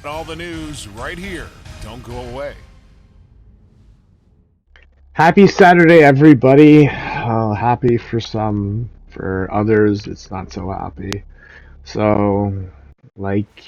All the news right here. Don't go away. Happy Saturday, everybody. Happy for some, for others, it's not so happy. So, like,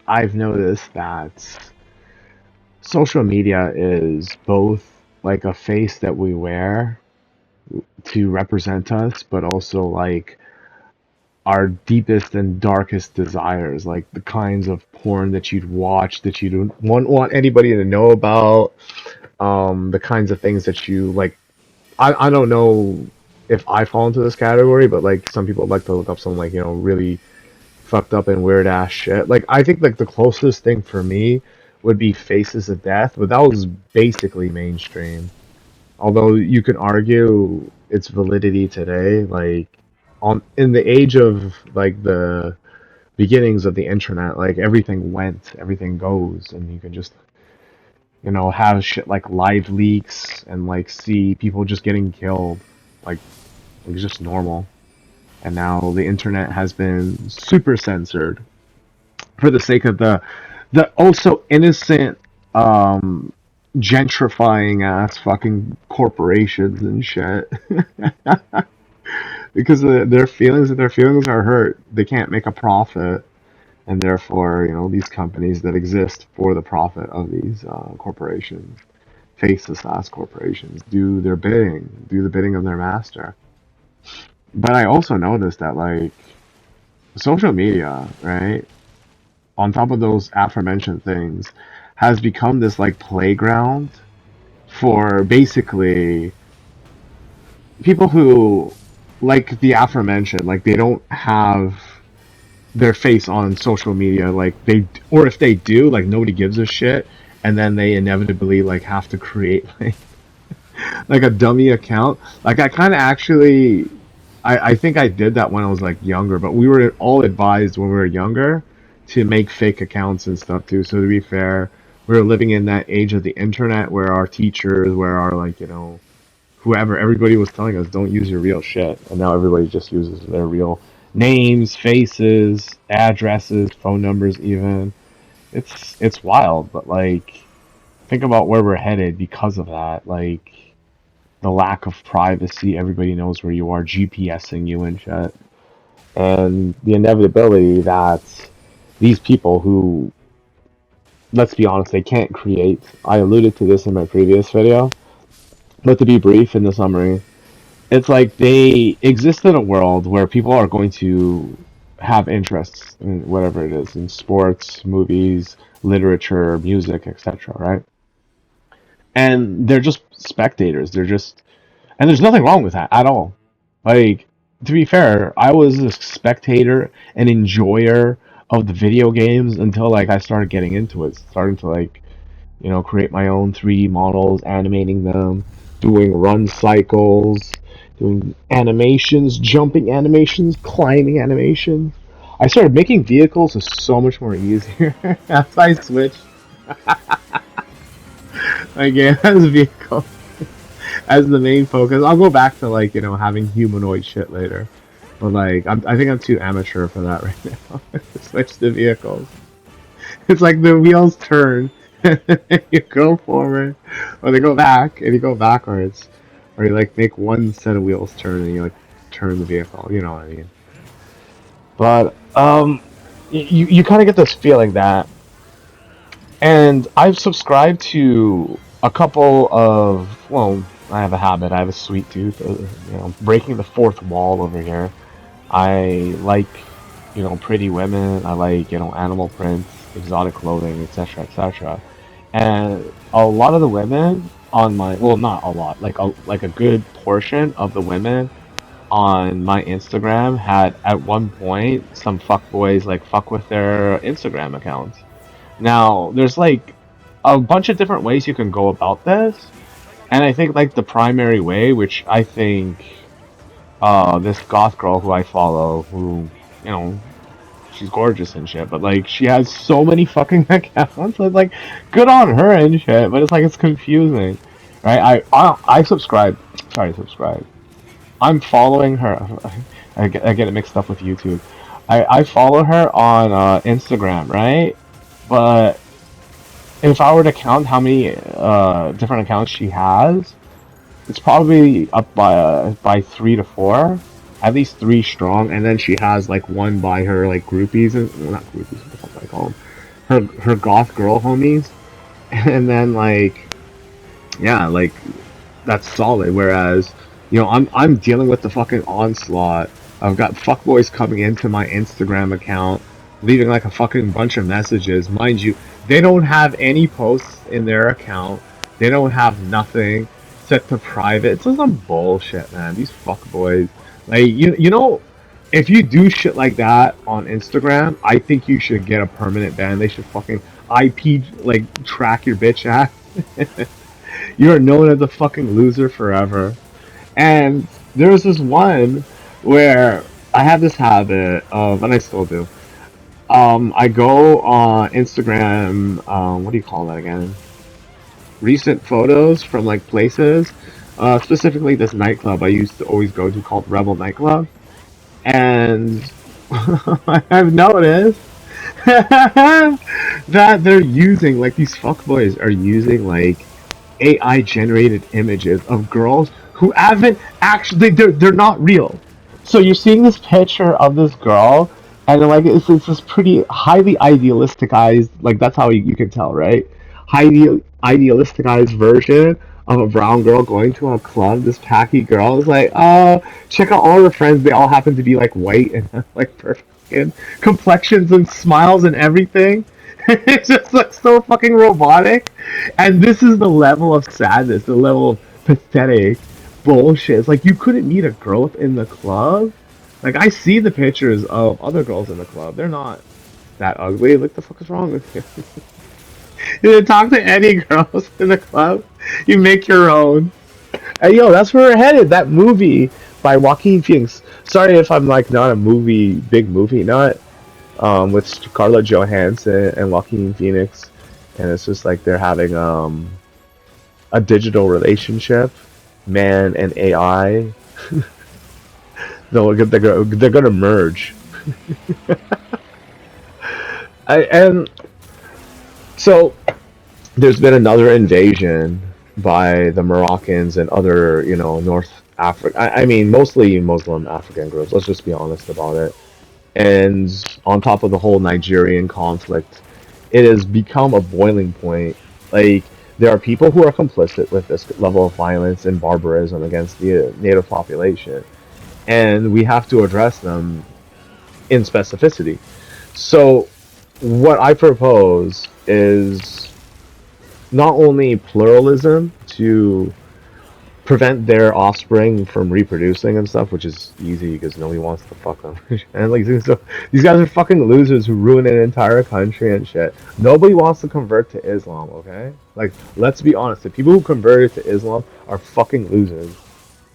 I've noticed that social media is both like a face that we wear to represent us, but also like our deepest and darkest desires, like the kinds of porn that you'd watch that you don't want anybody to know about, the kinds of things that you like. I don't know if I fall into this category, but like some people like to look up some like really fucked up and weird ass shit. Like I think like the closest thing for me would be Faces of Death, but that was basically mainstream. Although you can argue its validity today, like on in the age of like the beginnings of the internet, like everything went, everything goes, and you can just have shit like live leaks and like see people just getting killed. Like it's just normal. And now the internet has been super censored for the sake of the also innocent um gentrifying ass fucking corporations and shit. Because their feelings, if their feelings are hurt, they can't make a profit, and therefore these companies that exist for the profit of these corporations, faceless ass corporations, do the bidding of their master. But I also noticed that like social media, right, on top of those aforementioned things, has become this like playground for basically people who, like the aforementioned, like they don't have their face on social media, like they, or if they do, like nobody gives a shit, and then they inevitably like have to create like a dummy account. Like I kind of actually, I think I did that when I was like younger, but we were all advised when we were younger to make fake accounts and stuff too. So to be fair, we were living in that age of the internet where our teachers, where our like whoever, everybody was telling us don't use your real shit, and now everybody just uses their real names, faces, addresses, phone numbers, even. It's wild, but like think about where we're headed because of that. Like the lack of privacy, everybody knows where you are, GPSing you and shit. And the inevitability that these people who, let's be honest, they can't create. I alluded to this in my previous video, but to be brief in the summary, it's like they exist in a world where people are going to have interests in whatever it is, in sports, movies, literature, music, etc., right? And they're just spectators. And there's nothing wrong with that at all. Like, to be fair, I was a spectator and enjoyer of the video games until like I started getting into it, starting to like, create my own 3D models, animating them, doing run cycles, doing animations, jumping animations, climbing animations. I started making vehicles is so much more easier as I switched my game as vehicle as the main focus. I'll go back to like having humanoid shit later, but like I think I'm too amateur for that right now. Switch the vehicles. It's like the wheels turn, you go forward, or they go back, and you go backwards, or you like make one set of wheels turn and you like turn the vehicle. You know what I mean? But you kind of get this feeling that, and I've subscribed to a couple of, well, I have a habit. I have a sweet tooth. Breaking the fourth wall over here. I like, pretty women. I like, animal prints, exotic clothing, etc., etc. And a lot of the women on my, well, not a lot, like a good portion of the women on my Instagram had at one point some fuckboys like fuck with their Instagram accounts. Now, there's like a bunch of different ways you can go about this, and I think like the primary way, which I think this goth girl who I follow, who you know she's gorgeous and shit, but like she has so many fucking accounts. It's like good on her and shit, but it's like it's confusing, right? I subscribe. Sorry, subscribe. I'm following her. I get it mixed up with YouTube. I follow her on Instagram, right? But if I were to count how many different accounts she has, it's probably up by 3 to 4, at least three strong. And then she has like one by her like groupies and well, not groupies. What the fuck do I call them? Her goth girl homies. And then like yeah, like that's solid. Whereas, I'm dealing with the fucking onslaught. I've got fuckboys coming into my Instagram account, leaving like a fucking bunch of messages. Mind you, they don't have any posts in their account. They don't have nothing set to private. It's just some bullshit, man. These fuckboys. Like if you do shit like that on Instagram, I think you should get a permanent ban. They should fucking IP like track your bitch ass. You are known as a fucking loser forever. And there was this one where I had this habit of, and I still do. I go on Instagram. What do you call that again? Recent photos from like places. Specifically, this nightclub I used to always go to called Rebel Nightclub, and I've noticed that they're using like these fuckboys are using like AI generated images of girls who haven't actually they're not real. So you're seeing this picture of this girl and like it's this pretty highly idealisticized like that's how you can tell, right? Highly idealisticized version of a brown girl going to a club. This packy girl is like, oh, check out all her friends. They all happen to be like white and have like perfect skin, complexions and smiles and everything. It just looks so fucking robotic. And this is the level of sadness, the level of pathetic bullshit. It's like you couldn't meet a girl in the club. Like I see the pictures of other girls in the club. They're not that ugly. Like the fuck is wrong with you? You didn't talk to any girls in the club. You make your own. And yo, that's where we're headed. That movie by Joaquin Phoenix. Sorry if I'm like not a big movie nut with Scarlett Johansson and Joaquin Phoenix, and it's just like they're having a digital relationship, man and AI. They're gonna merge. And so there's been another invasion by the Moroccans and other, North Africa. I mean, mostly Muslim African groups. Let's just be honest about it. And on top of the whole Nigerian conflict, it has become a boiling point. Like there are people who are complicit with this level of violence and barbarism against the native population, and we have to address them in specificity. So, what I propose is not only pluralism to prevent their offspring from reproducing and stuff, which is easy because nobody wants to fuck them. And like so, these guys are fucking losers who ruin an entire country and shit. Nobody wants to convert to Islam, okay? Like, let's be honest. The people who converted to Islam are fucking losers,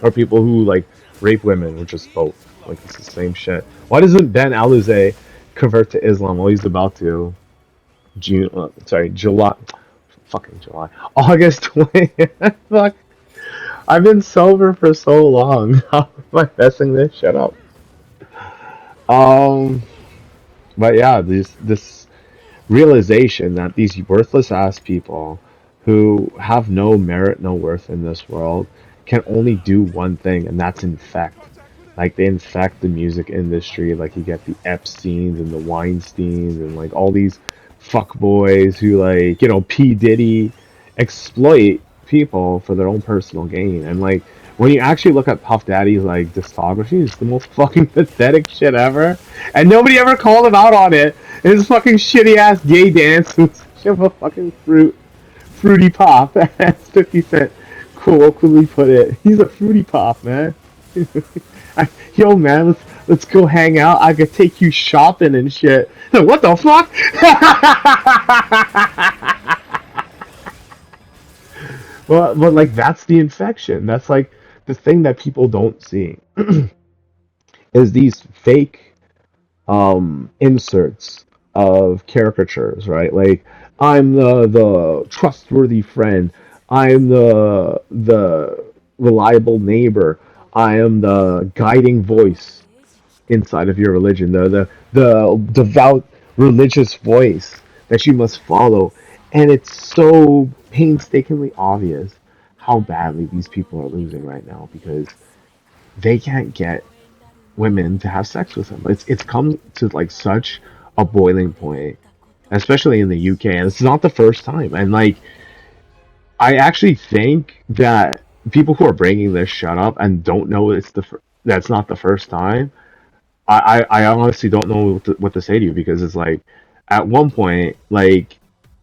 or people who like rape women, which is both. Like it's the same shit. Why doesn't Ben Alouze convert to Islam? Well, he's about to. July. Fucking July. August 20th. Fuck. I've been sober for so long. How am I messing this shit up? Um, but yeah, this realization that these worthless ass people who have no merit, no worth in this world can only do one thing, and that's infect. Like they infect the music industry. Like you get the Epsteins and the Weinsteins and like all these fuckboys who like P Diddy exploit people for their own personal gain. And like when you actually look at Puff Daddy's like discography, it's the most fucking pathetic shit ever. And nobody ever called him out on it. His fucking shitty ass gay dance was such a fucking fruity pop. As 50 Cent colloquially put it. He's a fruity pop, man. Yo man, let's go hang out. I could take you shopping and shit. Like, what the fuck? Well, like that's the infection. That's like the thing that people don't see is these fake inserts of caricatures, right? Like I'm the trustworthy friend. I'm the reliable neighbor. I am the guiding voice inside of your religion. The devout religious voice that you must follow. And it's so painstakingly obvious how badly these people are losing right now because they can't get women to have sex with them. It's come to like such a boiling point, especially in the UK, and it's not the first time. And like, I actually think that people who are bringing this shut up and don't know that's not the first time. I honestly don't know what to say to you because it's like, at one point, like,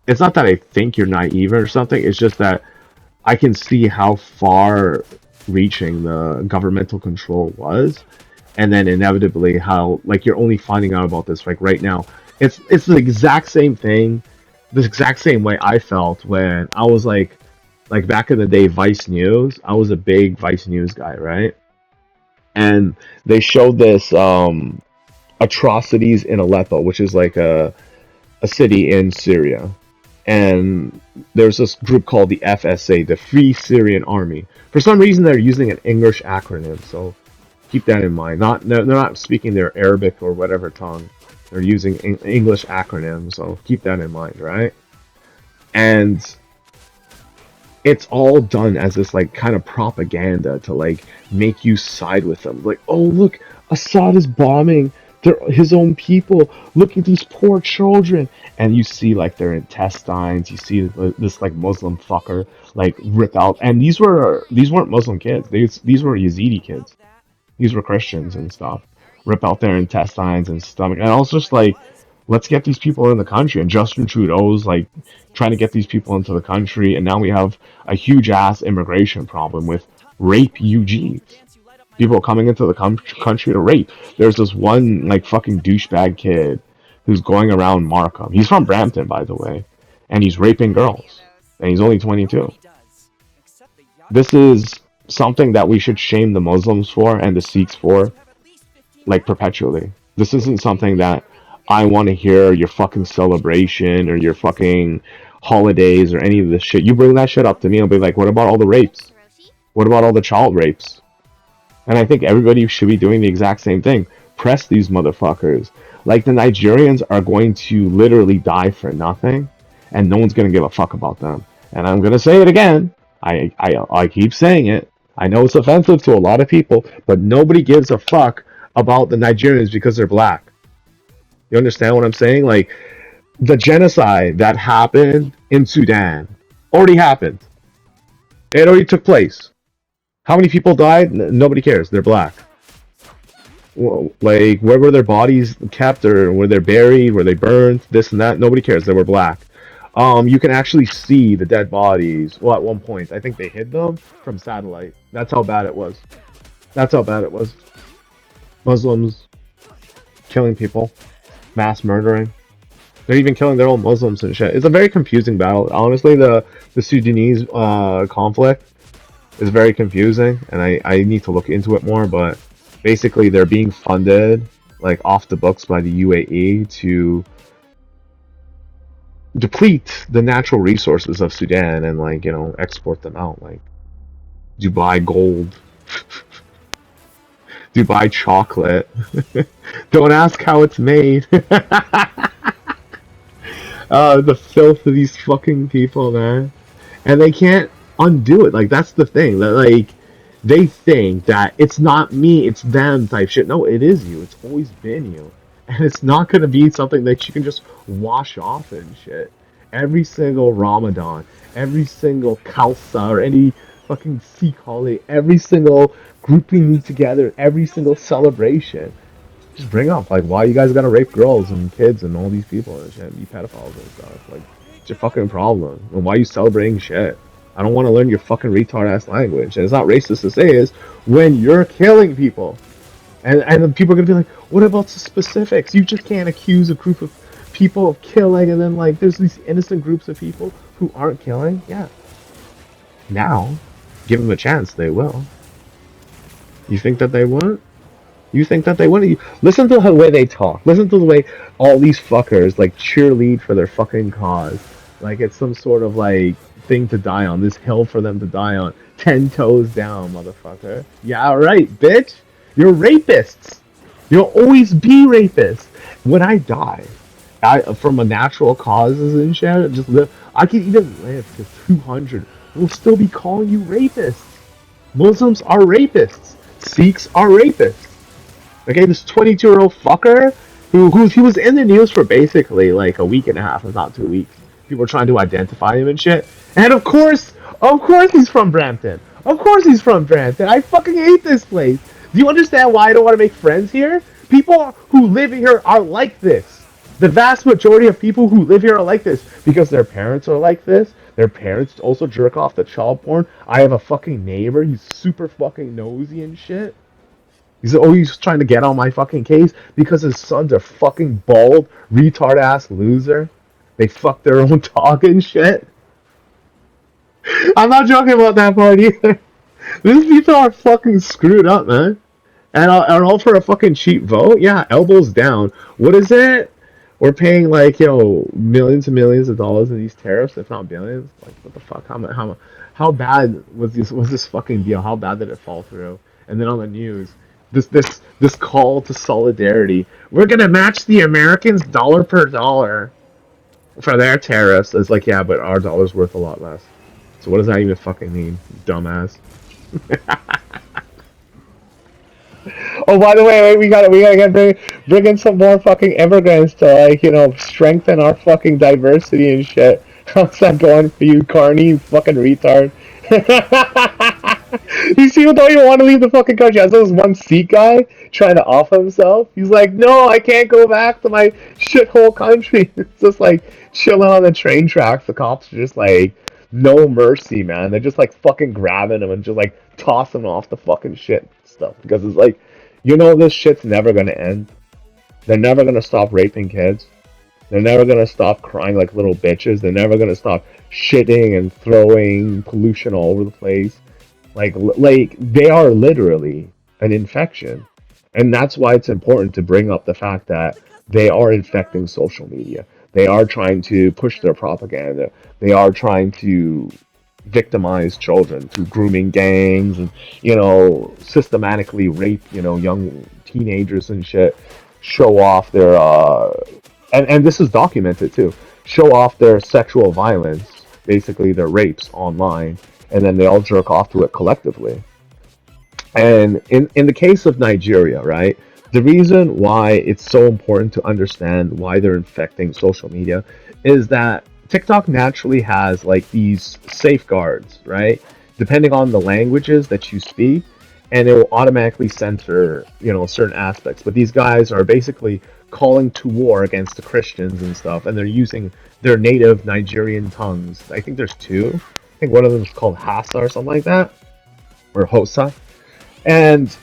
it's not that I think you're naive or something. It's just that I can see how far reaching the governmental control was, and then inevitably how like you're only finding out about this like right now. It's the exact same thing, the exact same way I felt when I was like back in the day, Vice News. I was a big Vice News guy, right? And they showed this atrocities in Aleppo, which is like a city in Syria. And there's this group called the FSA, the Free Syrian Army. For some reason, they're using an English acronym, so keep that in mind. Not they're not speaking their Arabic or whatever tongue. They're using English acronyms, so keep that in mind, right? And it's all done as this like kind of propaganda to like make you side with them. Like, oh look, Assad is bombing his own people. Look at these poor children, and you see like their intestines. You see this like Muslim fucker like rip out, and these weren't Muslim kids. These were Yazidi kids. These were Christians and stuff. Rip out their intestines and stomach, and I was just like, let's get these people in the country. And Justin Trudeau's like trying to get these people into the country, and now we have a huge ass immigration problem with rape UGs. People coming into the country to rape. There's this one like fucking douchebag kid who's going around Markham. He's from Brampton, by the way, and he's raping girls, and he's only 22. This is something that we should shame the Muslims for and the Sikhs for, like perpetually. This isn't something that I want to hear your fucking celebration or your fucking holidays or any of this shit. You bring that shit up to me, I'll be like, what about all the rapes? What about all the child rapes? And I think everybody should be doing the exact same thing. Press these motherfuckers. Like the Nigerians are going to literally die for nothing, and no one's gonna give a fuck about them. And I'm gonna say it again. I keep saying it. I know it's offensive to a lot of people, but nobody gives a fuck about the Nigerians because they're black. You understand what I'm saying? Like, the genocide that happened in Sudan already happened. It already took place. How many people died? Nobody cares. They're black. Well, like, where were their bodies kept, or were they buried? Were they burned? This and that. Nobody cares. They were black. You can actually see the dead bodies. Well, at one point, I think they hid them from satellite. That's how bad it was. That's how bad it was. Muslims killing people, mass murdering. They're even killing their own Muslims and shit. It's a very confusing battle. Honestly, the Sudanese conflict is very confusing, and I need to look into it more. But basically, they're being funded like off the books by the UAE to deplete the natural resources of Sudan and like export them out, like Dubai gold, Dubai chocolate. Don't ask how it's made. The filth of these fucking people, man. And they can't undo it. Like, that's the thing. That, like, they think that it's not me, it's them type shit. No, it is you. It's always been you. And it's not going to be something that you can just wash off and shit. Every single Ramadan, every single Khalsa, or any fucking Sikh holiday, every single group we meet together, every single celebration, just bring up like why you guys gotta rape girls and kids and all these people and shit, and be pedophiles and stuff. Like, it's your fucking problem. And why are you celebrating shit? I don't want to learn your fucking retard ass language. And it's not racist to say is when you're killing people, and then people are gonna be like, what about the specifics? You just can't accuse a group of people of killing, and then like there's these innocent groups of people who aren't killing. Yeah. Now, give them a chance, they will. You think that they won't? You think that they wouldn't? Listen to the way they talk. Listen to the way all these fuckers like cheerlead for their fucking cause. Like it's some sort of like thing to die on. This hill for them to die on. 10 toes down, motherfucker. Yeah, right, bitch. You're rapists. You'll always be rapists. When I die, from a natural causes and shit, just live. I can even live to 200. We'll still be calling you rapists. Muslims are rapists. Sikhs are rapists. Okay, this 22-year-old fucker who he was in the news for basically like a week and a half, if not 2 weeks. People were trying to identify him and shit. And of course he's from Brampton. Of course he's from Brampton. I fucking hate this place. Do you understand why I don't want to make friends here? People who live here are like this. The vast majority of people who live here are like this because their parents are like this. Their parents also jerk off to child porn. I have a fucking neighbor. He's super fucking nosy and shit. He's always trying to get on my fucking case because his son's a fucking bald, retard ass loser. They fuck their own dog and shit. I'm not joking about that part either. These people are fucking screwed up, man. And all for a fucking cheap vote? Yeah, elbows down. What is it? We're paying like, millions and millions of dollars in these tariffs, if not billions. Like, what the fuck? How bad was this fucking deal? How bad did it fall through? And then on the news, this call to solidarity. We're gonna match the Americans dollar per dollar for their tariffs. It's like, yeah, but our dollar's worth a lot less. So what does that even fucking mean, dumbass? Oh, by the way, we gotta bring in some more fucking immigrants to like strengthen our fucking diversity and shit. How's that going for you, Carney? You fucking retard. You see, who don't even want to leave the fucking country. As this one Sikh guy trying to off himself. He's like, no, I can't go back to my shithole country. It's just like chilling on the train tracks. The cops are just like, no mercy, man. They're just like fucking grabbing him and just like tossing him off the fucking shit stuff. Because it's like, this shit's never gonna end. They're never gonna stop raping kids. They're never gonna stop crying like little bitches. They're never gonna stop shitting and throwing pollution all over the place. Like they are literally an infection, and that's why it's important to bring up the fact that they are infecting social media. They are trying to push their propaganda. They are trying to victimize children through grooming gangs and systematically rape young teenagers and shit. Show off their and this is documented too. Show off their sexual violence, basically their rapes online, and then they all jerk off to it collectively. And in the case of Nigeria, right, the reason why it's so important to understand why they're infecting social media is that TikTok naturally has like these safeguards, right? Depending on the languages that you speak, and it will automatically censor, certain aspects. But these guys are basically calling to war against the Christians and stuff, and they're using their native Nigerian tongues. I think there's two. I think one of them is called Hassa or something like that, or Hosa. And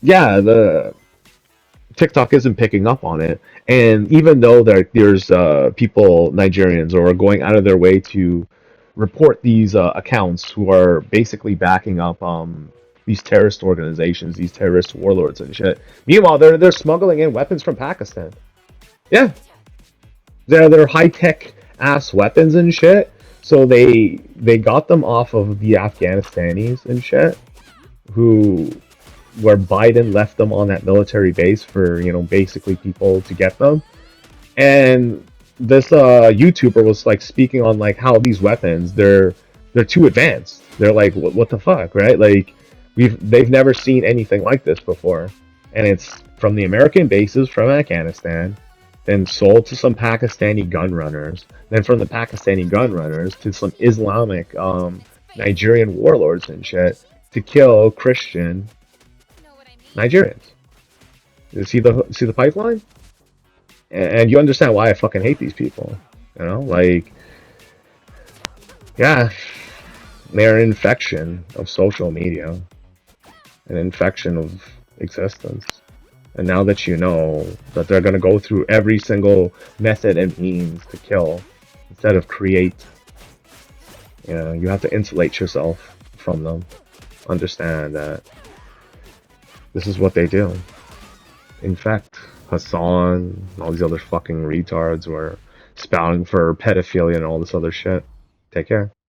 yeah, the TikTok isn't picking up on it. And even though there's people, Nigerians, or are going out of their way to report these accounts who are basically backing up these terrorist organizations, these terrorist warlords and shit. Meanwhile, they're smuggling in weapons from Pakistan. Yeah, they're high tech ass weapons and shit. So they got them off of the Afghanistanis and shit, where Biden left them on that military base for basically people to get them. And this YouTuber was like speaking on like how these weapons they're too advanced. They're like what the fuck, right? Like they've never seen anything like this before, and it's from the American bases from Afghanistan, then sold to some Pakistani gun runners, then from the Pakistani gun runners to some Islamic Nigerian warlords and shit to kill Christian Nigerians. You see the pipeline? And you understand why I fucking hate these people. Like, yeah, they're an infection of social media, an infection of existence. And now that you know that they're going to go through every single method and means to kill instead of create, you have to insulate yourself from them. Understand that this is what they do. In fact, Hassan and all these other fucking retards were spouting for pedophilia and all this other shit. Take care.